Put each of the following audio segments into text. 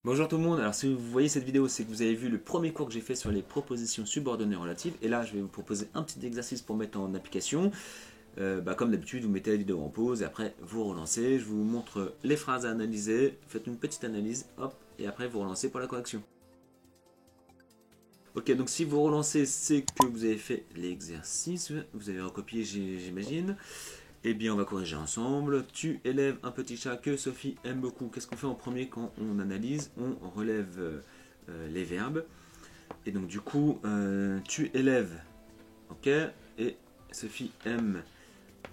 Bonjour tout le monde, alors si vous voyez cette vidéo, c'est que vous avez vu le premier cours que j'ai fait sur les propositions subordonnées relatives, et là je vais vous proposer un petit exercice pour mettre en application. Comme d'habitude, vous mettez la vidéo en pause, et après vous relancez, je vous montre les phrases à analyser, faites une petite analyse, hop, et après vous relancez pour la correction. Ok, donc si vous relancez, c'est que vous avez fait l'exercice, vous avez recopié j'imagine. Eh bien, on va corriger ensemble. Tu élèves un petit chat que Sophie aime beaucoup. Qu'est-ce qu'on fait en premier quand on analyse? On relève les verbes. Et donc, du coup, tu élèves. Ok. Et Sophie aime.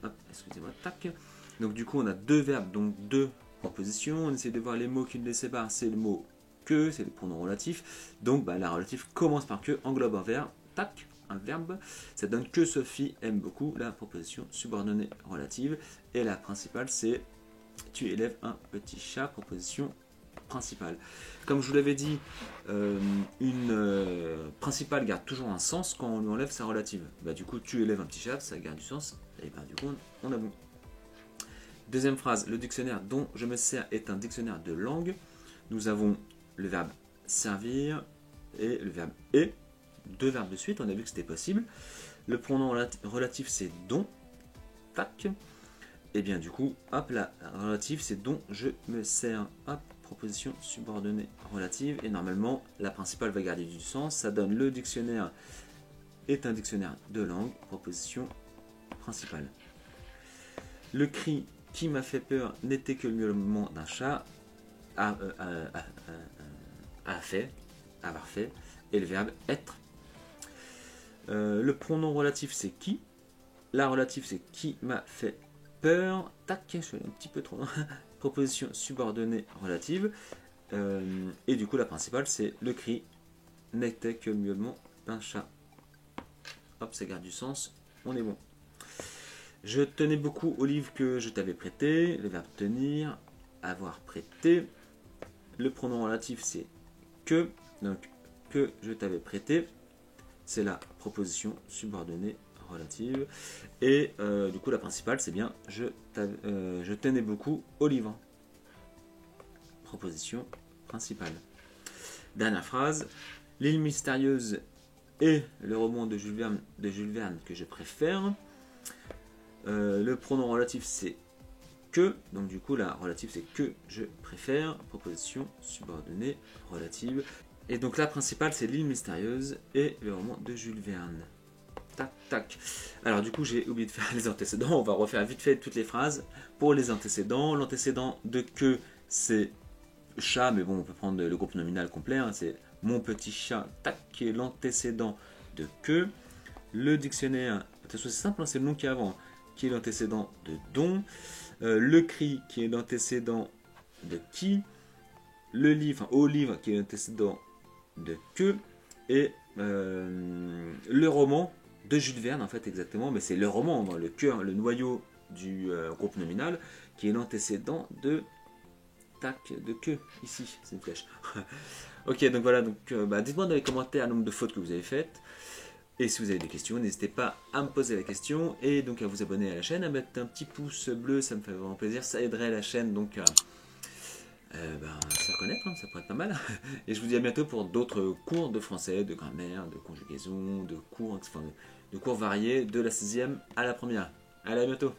Hop, excusez-moi, tac. Donc, du coup, on a deux verbes, donc deux propositions. On essaie de voir les mots qui les séparent. C'est le mot que, c'est le pronom relatif. Donc, la relative commence par que, englobe un verbe. Tac. Un verbe, ça donne que Sophie aime beaucoup, la proposition subordonnée relative, et la principale c'est tu élèves un petit chat, proposition principale. Comme je vous l'avais dit, une principale garde toujours un sens quand on lui enlève sa relative. Du coup, tu élèves un petit chat, ça garde du sens, et du coup on a bon. Deuxième phrase, le dictionnaire dont je me sers est un dictionnaire de langue. Nous avons le verbe servir et le verbe est. Deux verbes de suite, on a vu que c'était possible. Le pronom relatif c'est dont. Tac. Et bien du coup, hop, la relative c'est dont je me sers. Hop, proposition subordonnée relative. Et normalement, la principale va garder du sens. Ça donne le dictionnaire est un dictionnaire de langue. Proposition principale. Le cri qui m'a fait peur n'était que le miaulement d'un chat. Avoir fait. Et le verbe être. Le pronom relatif c'est qui. La relative c'est qui m'a fait peur. Tac, je suis allé un petit peu trop loin. Proposition subordonnée relative. Et du coup la principale c'est le cri n'était que le miaulement d'un chat. Hop, ça garde du sens. On est bon. Je tenais beaucoup au livre que je t'avais prêté. Le verbe tenir. Avoir prêté. Le pronom relatif c'est que. Donc que je t'avais prêté. C'est la proposition subordonnée relative. Et du coup, la principale, c'est bien je tenais beaucoup au livre. Proposition principale. Dernière phrase. L'île mystérieuse est le roman de Jules Verne que je préfère. Le pronom relatif, c'est que. Donc du coup, la relative, c'est que je préfère. Proposition subordonnée relative. Et donc la principale c'est l'île mystérieuse et le roman de Jules Verne. Tac, tac. Alors du coup j'ai oublié de faire les antécédents, on va refaire vite fait toutes les phrases. Pour les antécédents, l'antécédent de que c'est chat, mais bon on peut prendre le groupe nominal complet, hein, c'est mon petit chat, tac, qui est l'antécédent de que. Le dictionnaire, de toute façon c'est simple, hein, c'est le nom qui est avant, qui est l'antécédent de dont. Le cri qui est l'antécédent de qui. Le livre, au livre qui est l'antécédent de que, et le roman de Jules Verne en fait exactement, mais c'est le roman, le cœur, le noyau du groupe nominal qui est l'antécédent de tac, de que, ici, c'est une flèche. Ok, donc voilà, donc dites-moi dans les commentaires le nombre de fautes que vous avez faites, et si vous avez des questions, n'hésitez pas à me poser la question, et donc à vous abonner à la chaîne, à mettre un petit pouce bleu, ça me fait vraiment plaisir, ça aiderait la chaîne donc à se faire connaître, hein, ça pourrait être pas mal. Et je vous dis à bientôt pour d'autres cours de français, de grammaire, de conjugaison, de cours variés de la 6e à la première. Allez, à bientôt.